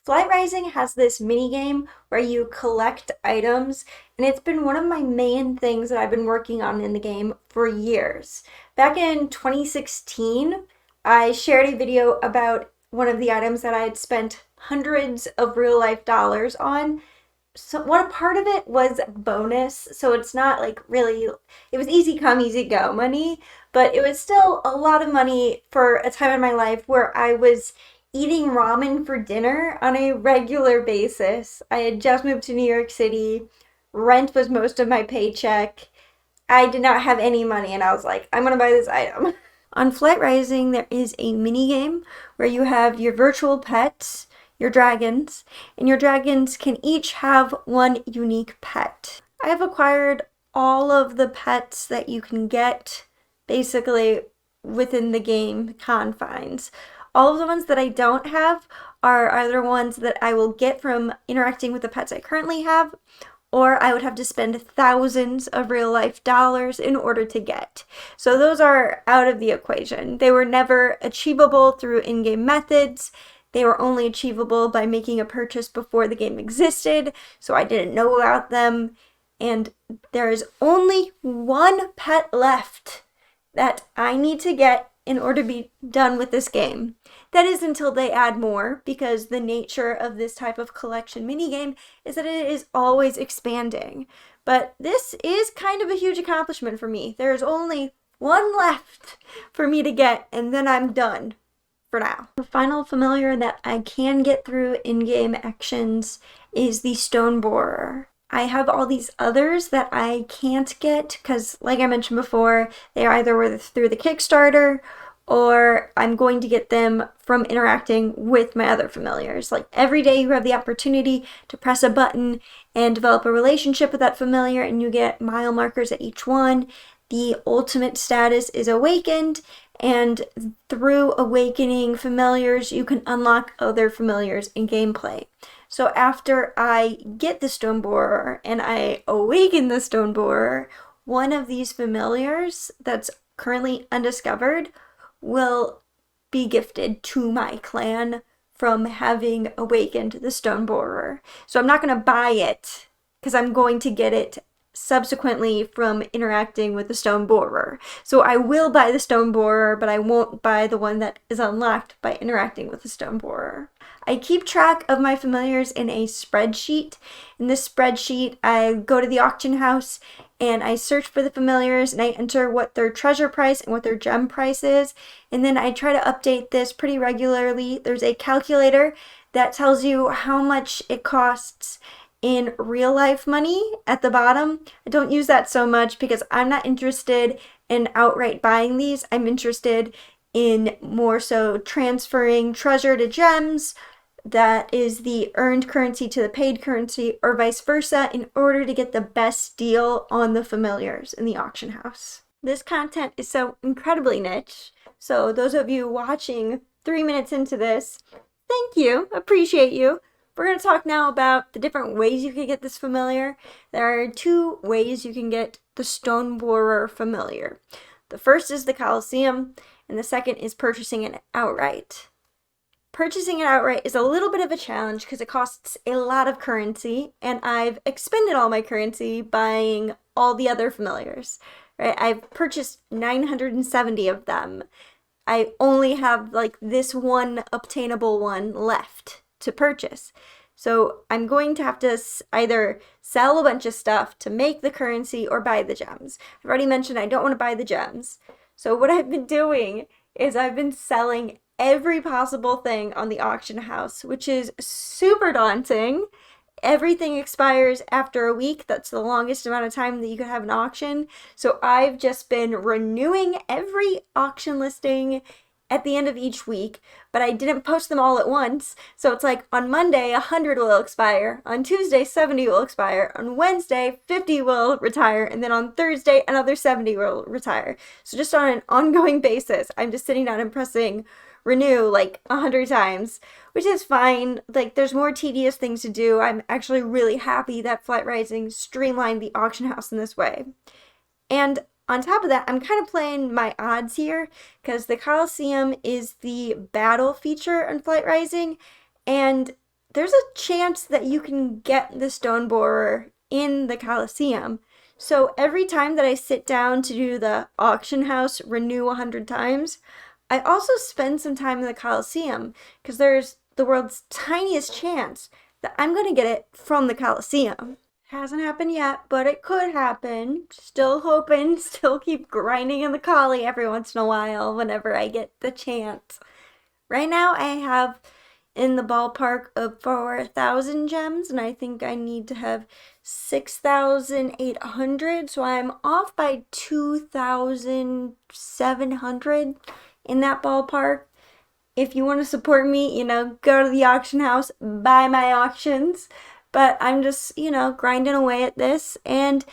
Flight Rising has this mini game where you collect items, and it's been one of my main things that I've been working on in the game for years. Back in 2016, I shared a video about one of the items that I had spent hundreds of real life dollars on. So one part of it was bonus, so it's not like really, it was easy come, easy go money, but it was still a lot of money for a time in my life where I was eating ramen for dinner on a regular basis. I had just moved to New York City. Rent was most of my paycheck. I did not have any money, and I was like, I'm gonna buy this item. On Flight Rising, there is a mini game where you have your virtual pets, your dragons, and your dragons can each have one unique pet. I have acquired all of the pets that you can get basically within the game confines. All of the ones that I don't have are either ones that I will get from interacting with the pets I currently have, or I would have to spend thousands of real life dollars in order to get. So those are out of the equation. They were never achievable through in-game methods. They were only achievable by making a purchase before the game existed, so I didn't know about them. And there is only one pet left that I need to get in order to be done with this game. That is until they add more, because the nature of this type of collection minigame is that it is always expanding. But this is kind of a huge accomplishment for me. There's only one left for me to get, and then I'm done for now. The final familiar that I can get through in-game actions is the stone borer. I have all these others that I can't get because, like I mentioned before, they either were through the Kickstarter or I'm going to get them from interacting with my other familiars. Like every day you have the opportunity to press a button and develop a relationship with that familiar, and you get mile markers at each one. The ultimate status is awakened, and through awakening familiars, you can unlock other familiars in gameplay. So after I get the stone borer and I awaken the stone borer, one of these familiars that's currently undiscovered will be gifted to my clan from having awakened the stone borer. So I'm not going to buy it because I'm going to get it subsequently from interacting with the stone borer. So I will buy the stone borer, but I won't buy the one that is unlocked by interacting with the stone borer. I keep track of my familiars in a spreadsheet. In this spreadsheet, I go to the auction house and I search for the familiars and I enter what their treasure price and what their gem price is. And then I try to update this pretty regularly. There's a calculator that tells you how much it costs in real life money at the bottom. I don't use that so much because I'm not interested in outright buying these. I'm interested in more so transferring treasure to gems, that is the earned currency to the paid currency, or vice versa, in order to get the best deal on the familiars in the auction house. This content is so incredibly niche, so those of you watching 3 minutes into this, thank you, appreciate you. We're going to talk now about the different ways you can get this familiar. There are 2 ways you can get the stone borer familiar. The first is the Colosseum, and the second is purchasing it outright. Purchasing it outright is a little bit of a challenge because it costs a lot of currency, and I've expended all my currency buying all the other familiars. Right? I've purchased 970 of them. I only have like this one obtainable one left to purchase. So I'm going to have to either sell a bunch of stuff to make the currency or buy the gems. I've already mentioned I don't want to buy the gems. So what I've been doing is I've been selling every possible thing on the auction house, which is super daunting. Everything expires after a week. That's the longest amount of time that you could have an auction. So I've just been renewing every auction listing at the end of each week, but I didn't post them all at once. So it's like on Monday, 100 will expire. On Tuesday, 70 will expire. On Wednesday, 50 will retire. And then on Thursday, another 70 will retire. So just on an ongoing basis, I'm just sitting down and pressing renew like 100 times, which is fine. Like, there's more tedious things to do. I'm actually really happy that Flight Rising streamlined the auction house in this way. And on top of that, I'm kind of playing my odds here because the Colosseum is the battle feature on Flight Rising, and there's a chance that you can get the stone borer in the Colosseum. So every time that I sit down to do the auction house renew 100 times, I also spend some time in the Colosseum because there's the world's tiniest chance that I'm going to get it from the Colosseum. Hasn't happened yet, but it could happen. Still hoping, still keep grinding in the collie every once in a while whenever I get the chance. Right now I have in the ballpark of 4,000 gems, and I think I need to have 6,800, so I'm off by 2,700 in that ballpark. If you want to support me, go to the auction house, buy my auctions. But I'm just, grinding away at this, and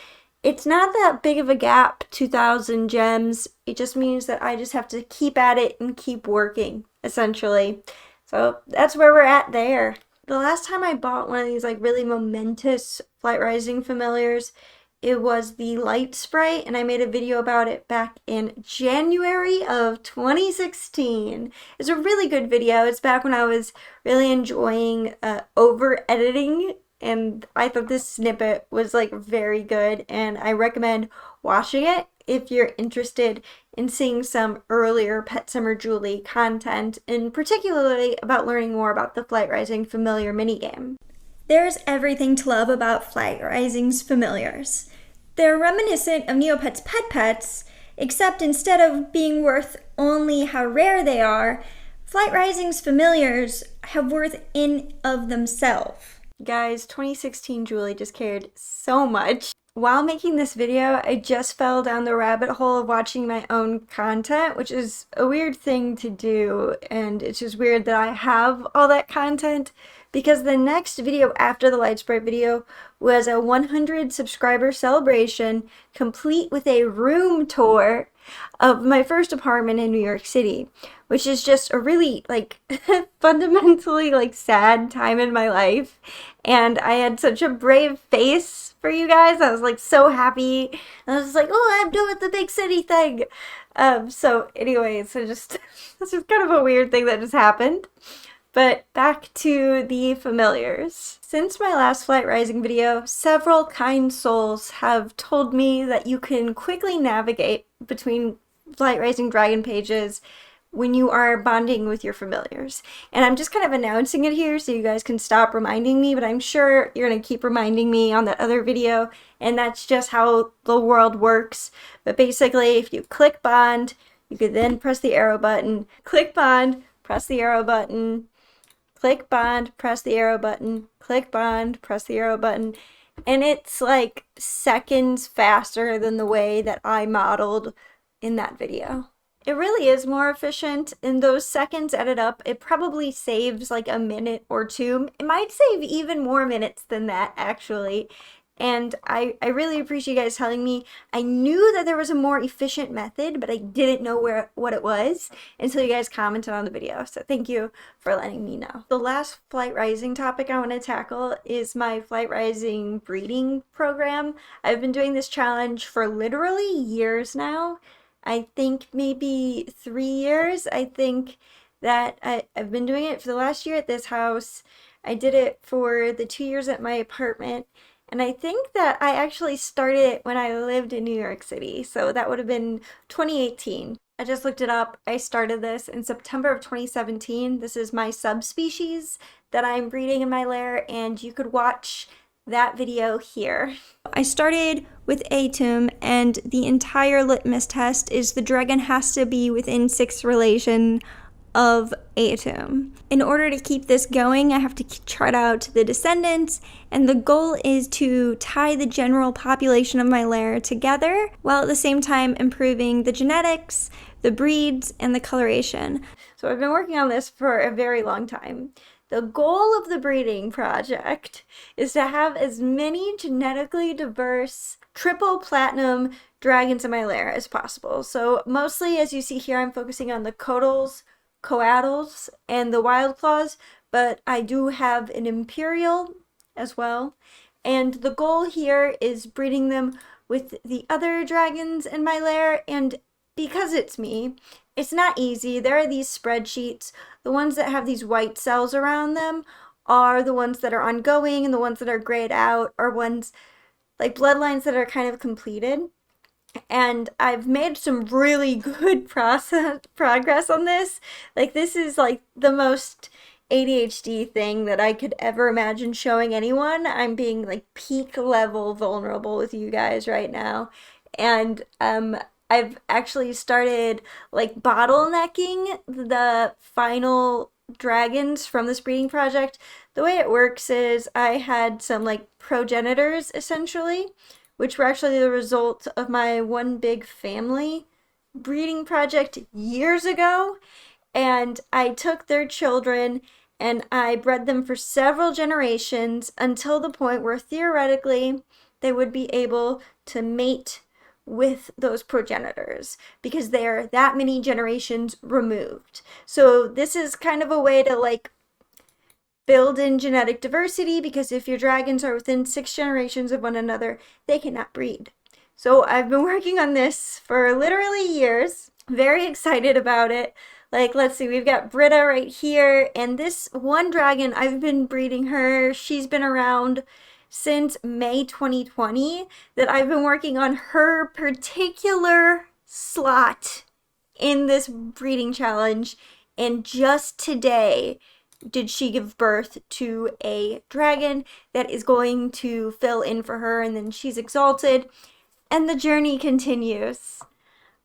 it's not that big of a gap, 2,000 gems. It just means that I just have to keep at it and keep working, essentially. So that's where we're at there. The last time I bought one of these like really momentous Flight Rising familiars, it was the light Sprite, and I made a video about it back in January of 2016. It's a really good video. It's back when I was really enjoying over editing, and I thought this snippet was like very good, and I recommend watching it if you're interested in seeing some earlier Pet Summer Julie content, and particularly about learning more about the Flight Rising familiar minigame. There's everything to love about Flight Rising's familiars. They're reminiscent of Neopet's Pet Pets, except instead of being worth only how rare they are, Flight Rising's familiars have worth in of themselves. Guys, 2016 Julie just cared so much. While making this video, I just fell down the rabbit hole of watching my own content, which is a weird thing to do, and it's just weird that I have all that content, because the next video after the Light Sprite video was a 100 subscriber celebration, complete with a room tour of my first apartment in New York City, which is just a really fundamentally sad time in my life. And I had such a brave face for you guys. I was like so happy. And I was just like, oh, I'm doing the big city thing. So anyways, this is kind of a weird thing that just happened. But back to the familiars. Since my last Flight Rising video, several kind souls have told me that you can quickly navigate between Flight Rising Dragon pages when you are bonding with your familiars. And I'm just kind of announcing it here so you guys can stop reminding me, but I'm sure you're going to keep reminding me on that other video, and that's just how the world works. But basically, if you click bond, you could then press the arrow button, click bond, press the arrow button, click bond, press the arrow button, click bond, press the arrow button, and it's like seconds faster than the way that I modeled in that video. It really is more efficient, and those seconds added up, it probably saves like a minute or two. It might save even more minutes than that, actually. And I really appreciate you guys telling me. I knew that there was a more efficient method, but I didn't know what it was until you guys commented on the video. So thank you for letting me know. The last Flight Rising topic I want to tackle is my Flight Rising breeding program. I've been doing this challenge for literally years now. I think maybe 3 years. I think that I've been doing it for the last year at this house. I did it for the 2 years at my apartment. And I think that I actually started it when I lived in New York City. So that would have been 2018. I just looked it up. I started this in September of 2017. This is my subspecies that I'm breeding in my lair, and you could watch that video here. I started with Outtros, and the entire litmus test is the dragon has to be within 6 relation of Outtros. In order to keep this going, I have to chart out the descendants, and the goal is to tie the general population of my lair together, while at the same time improving the genetics, the breeds, and the coloration. So I've been working on this for a very long time. The goal of the breeding project is to have as many genetically diverse triple platinum dragons in my lair as possible. So mostly, as you see here, I'm focusing on the Codals, Coatls, and the Wild Claws, but I do have an Imperial as well. And the goal here is breeding them with the other dragons in my lair, and because it's me, it's not easy. There are these spreadsheets. The ones that have these white cells around them are the ones that are ongoing, and the ones that are grayed out are ones like bloodlines that are kind of completed. And I've made some really good progress on this. Like, this is like the most ADHD thing that I could ever imagine showing anyone. I'm being like peak level vulnerable with you guys right now. And I've actually started like bottlenecking the final dragons from this breeding project. The way it works is I had some like progenitors essentially, which were actually the result of my one big family breeding project years ago. And I took their children and I bred them for several generations until the point where theoretically they would be able to mate with those progenitors because they are that many generations removed. So this is kind of a way to like build in genetic diversity, because if your dragons are within 6 generations of one another, they cannot breed. So I've been working on this for literally years. Very excited about it. Like, let's see, we've got Britta right here, and this one dragon, I've been breeding her. She's been around since May 2020, that I've been working on her particular slot in this breeding challenge. And just today did she give birth to a dragon that is going to fill in for her, and then she's exalted, and the journey continues.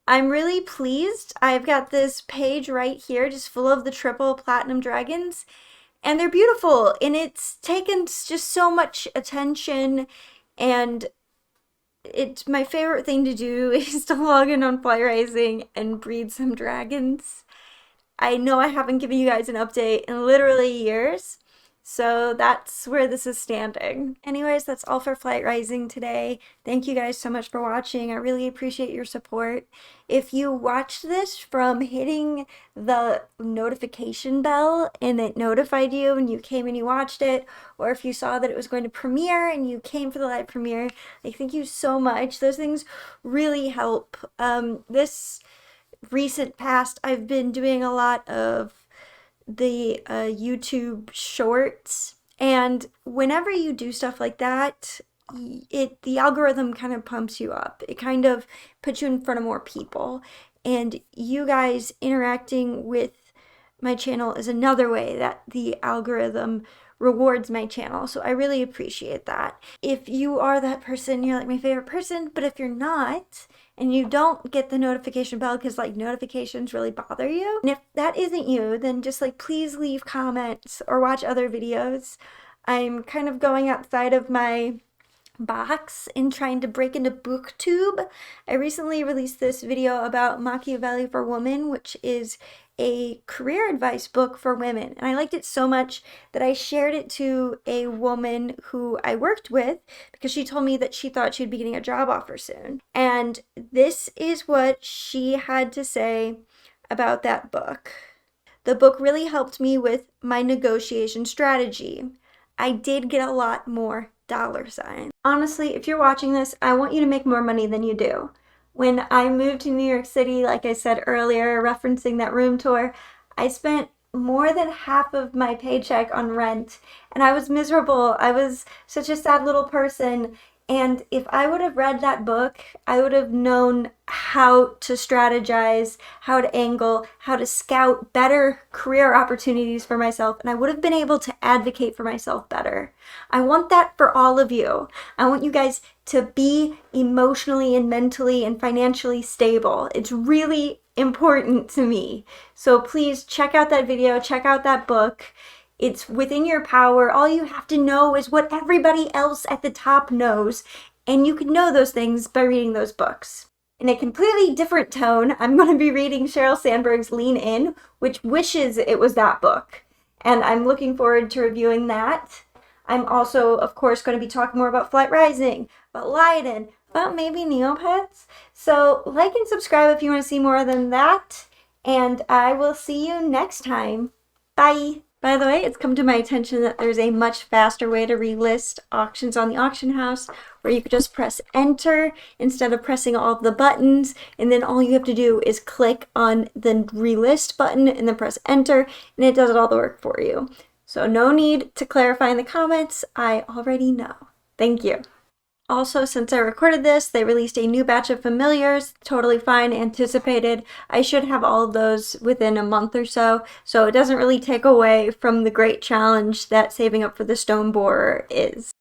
I'm really pleased. I've got this page right here just full of the triple platinum dragons, and they're beautiful, and it's taken just so much attention, and it's my favorite thing to do is to log in on Fly Rising and breed some dragons. I know I haven't given you guys an update in literally years, so that's where this is standing. Anyways, that's all for Flight Rising today. Thank you guys so much for watching. I really appreciate your support. If you watched this from hitting the notification bell and it notified you and you came and you watched it, or if you saw that it was going to premiere and you came for the live premiere, like, thank you so much. Those things really help. This recent past, I've been doing a lot of the YouTube shorts, and whenever you do stuff like that, the algorithm kind of pumps you up. It kind of puts you in front of more people, and you guys interacting with my channel is another way that the algorithm rewards my channel. So I really appreciate that. If you are that person, you're like my favorite person, but if you're not, and you don't get the notification bell because like notifications really bother you, and if that isn't you, then just like please leave comments or watch other videos. I'm kind of going outside of my box and trying to break into booktube. I recently released this video about Machiavelli for Women, which is a career advice book for women, and I liked it so much that I shared it to a woman who I worked with because she told me that she thought she'd be getting a job offer soon, and this is what she had to say about that book. The book really helped me with my negotiation strategy. I did get a lot more dollar signs. Honestly, if you're watching this, I want you to make more money than you do. When I moved to New York City, like I said earlier, referencing that room tour, I spent more than half of my paycheck on rent, and I was miserable. I was such a sad little person. And if I would have read that book, I would have known how to strategize, how to angle, how to scout better career opportunities for myself, and I would have been able to advocate for myself better. I want that for all of you. I want you guys to be emotionally and mentally and financially stable. It's really important to me. So please check out that video, check out that book. It's within your power. All you have to know is what everybody else at the top knows, and you can know those things by reading those books. In a completely different tone, I'm going to be reading Sheryl Sandberg's Lean In, which wishes it was that book, and I'm looking forward to reviewing that. I'm also, of course, going to be talking more about Flight Rising, about Leiden, about maybe Neopets. So like and subscribe if you want to see more than that, and I will see you next time. Bye! By the way, it's come to my attention that there's a much faster way to relist auctions on the auction house, where you could just press enter instead of pressing all of the buttons, and then all you have to do is click on the relist button and then press enter, and it does all the work for you. So So no need to clarify in the comments, I already know. Thank you. Also, since I recorded this, they released a new batch of familiars, totally fine, anticipated. I should have all of those within a month or so it doesn't really take away from the great challenge that saving up for the stone borer is.